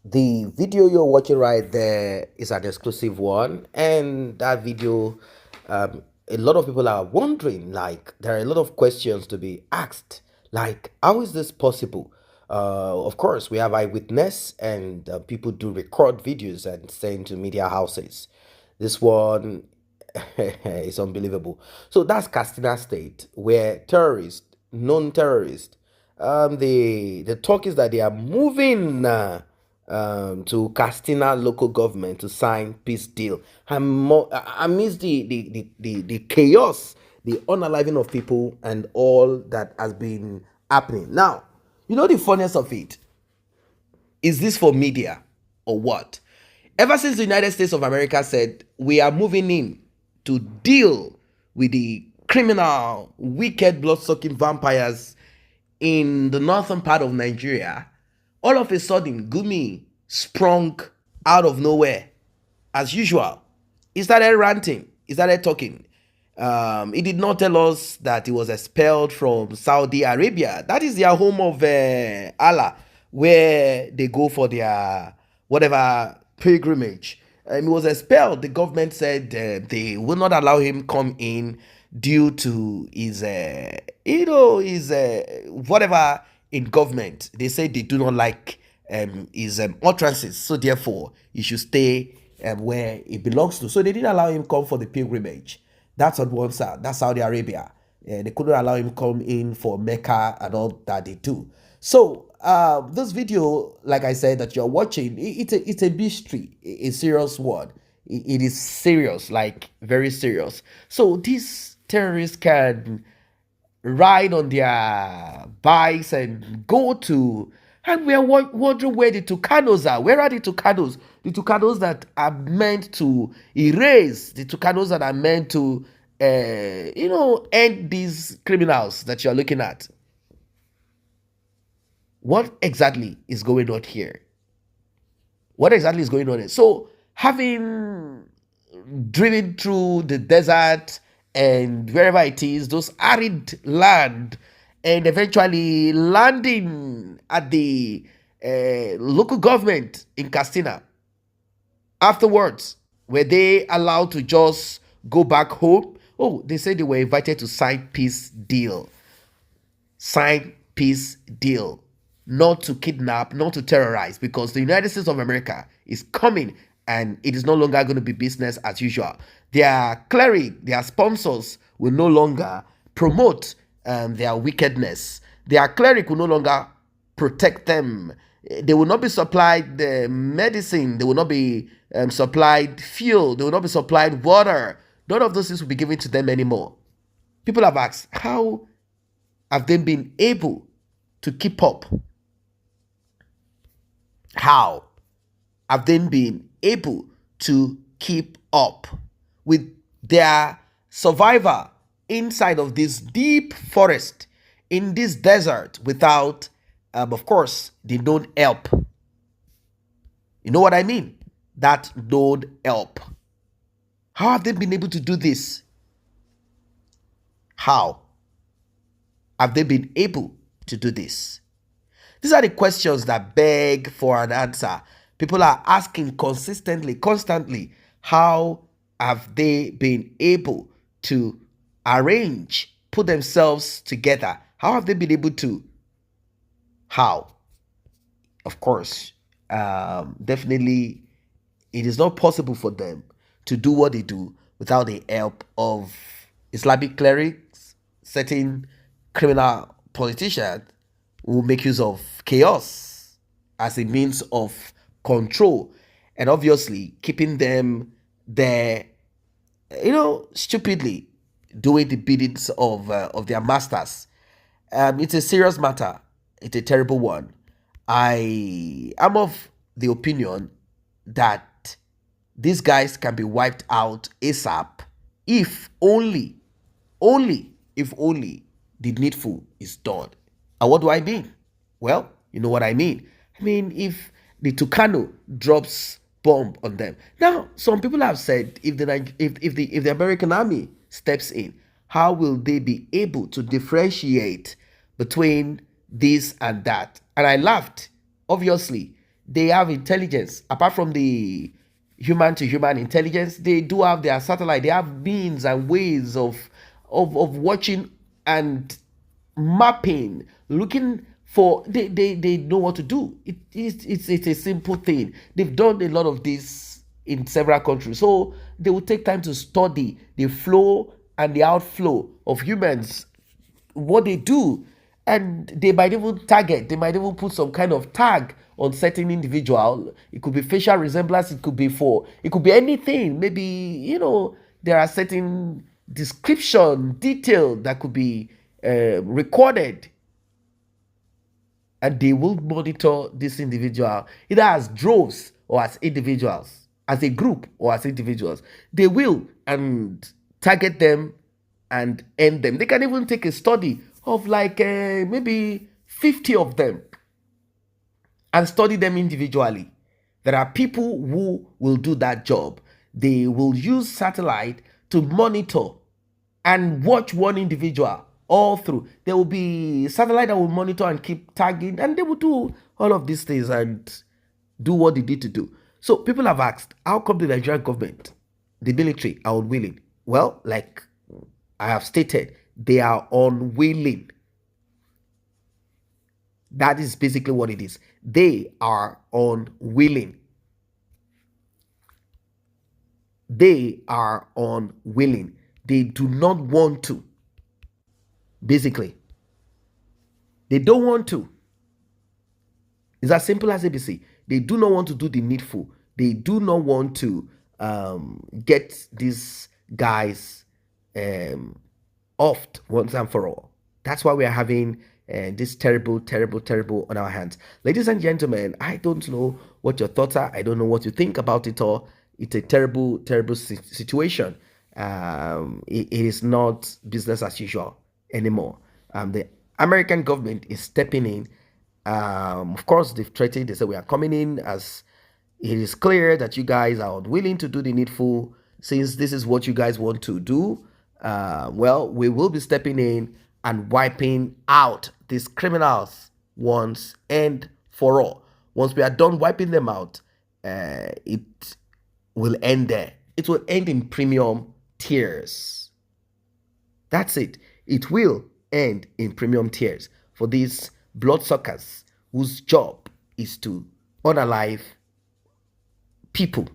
The video you're watching right there is an exclusive one, and that video, a lot of people are wondering. Like, there are a lot of questions to be asked. Like, how is this possible? Of course, we have eyewitness, and people do record videos and send to media houses. This one is unbelievable. So that's Castina State, where terrorists, known terrorists, the talk is that they are moving to Castina local government to sign peace deal. Amidst the chaos, the unaliving of people, and all that has been happening. Now, you know the funniest of it is this for media or what? Ever since the United States of America said we are moving in to deal with the criminal, wicked, blood sucking vampires in the northern part of Nigeria, all of a sudden, Gumi sprung out of nowhere. As usual, he started ranting, he started talking. He did not tell us that he was expelled from Saudi Arabia. That is their home of Allah, where they go for their whatever pilgrimage. He was expelled. The government said they will not allow him come in due to his, his whatever in government. They say they do not like his utterances, so therefore he should stay where he belongs to. So they didn't allow him come for the pilgrimage. That's on one side. That's Saudi Arabia. They couldn't allow him come in for Mecca and all that they do. So this video, like I said, that you're watching, it's a mystery, a serious one. It is serious, like very serious. So these terrorists can ride on their bikes and go to, and we are wondering where the Tucanos are. Where are the Tucanos? The Tucanos that are meant to erase, the Tucanos that are meant to, end these criminals that you're looking at. What exactly is going on here? What exactly is going on here? So, having driven through the desert and wherever it is, those arid land, and eventually landing at the local government in Castina. Afterwards, were they allowed to just go back home? Oh, they said they were invited to sign peace deal. Sign peace deal. Not to kidnap, not to terrorize, because the United States of America is coming and it is no longer going to be business as usual. Their cleric, their sponsors will no longer promote their wickedness. Their cleric will no longer protect them. They will not be supplied the medicine. They will not be supplied fuel. They will not be supplied water. None of those things will be given to them anymore. People have asked, how have they been able to keep up? How have they been able to keep up with their survival inside of this deep forest, in this desert, without, of course, the known help? You know what I mean? That known help. How have they been able to do this? How have they been able to do this? These are the questions that beg for an answer. People are asking consistently, constantly, how have they been able to arrange, put themselves together? How have they been able to? How? Of course, definitely, it is not possible for them to do what they do without the help of Islamic clerics, certain criminal politicians who make use of chaos as a means of control, and obviously keeping them there, stupidly doing the biddings of their masters. It's a serious matter. It's a terrible one. I am of the opinion that these guys can be wiped out ASAP, if only the needful is done. And what do I mean? Well, you know what I mean. I mean, if the Tucano drops bomb on them. Now, some people have said, if the American army steps in, how will they be able to differentiate between this and that? And I laughed. Obviously, They have intelligence. Apart from the human to human intelligence, they do have their satellite. They have means and ways of watching and mapping, looking for, they know what to do. It's a simple thing. They've done a lot of this in several countries. So they will take time to study the flow and the outflow of humans, what they do, and they might even target, they might even put some kind of tag on certain individual. It could be facial resemblance, it could be for, it could be anything. Maybe, there are certain description detail that could be recorded, and they will monitor this individual either as droves or as individuals, as a group or as individuals. They will and target them and end them. They can even take a study of like maybe 50 of them and study them individually. There are people who will do that job. They will use satellite to monitor and watch one individual all through. There will be satellite that will monitor and keep tagging, and they will do all of these things and do what they need to do. So people have asked, how come the Nigerian government, the military, are unwilling? Well, like I have stated, they are unwilling. That is basically what it is. They are unwilling. They are unwilling. They do not want to. Basically, they don't want to. It's as simple as ABC. They do not want to do the needful. They do not want to get these guys off once and for all. That's why we are having this terrible, terrible, terrible on our hands. Ladies and gentlemen, I don't know what your thoughts are. I don't know what you think about it all. It's a terrible, terrible situation. It is not business as usual anymore. The American government is stepping in. Of course, they've threatened. They say we are coming in as it is clear that you guys are unwilling to do the needful. Since this is what you guys want to do, well, we will be stepping in and wiping out these criminals once and for all. Once we are done wiping them out, it will end there. It will end in premium tiers. That's it. It will end in premium tiers for these bloodsuckers whose job is to unalive people.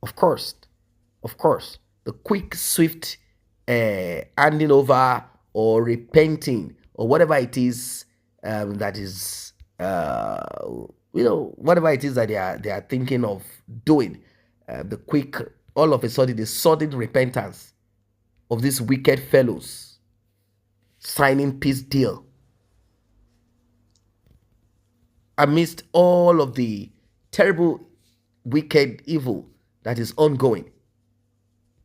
Of course, the quick, swift handing over or repenting or whatever it is that is, whatever it is that they are thinking of doing, the quick, all of a sudden, the sudden repentance of these wicked fellows signing peace deal amidst all of the terrible, wicked evil that is ongoing.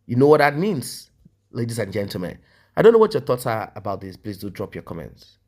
You know what that means, ladies and gentlemen. I don't know what your thoughts are about this. Please do drop your comments.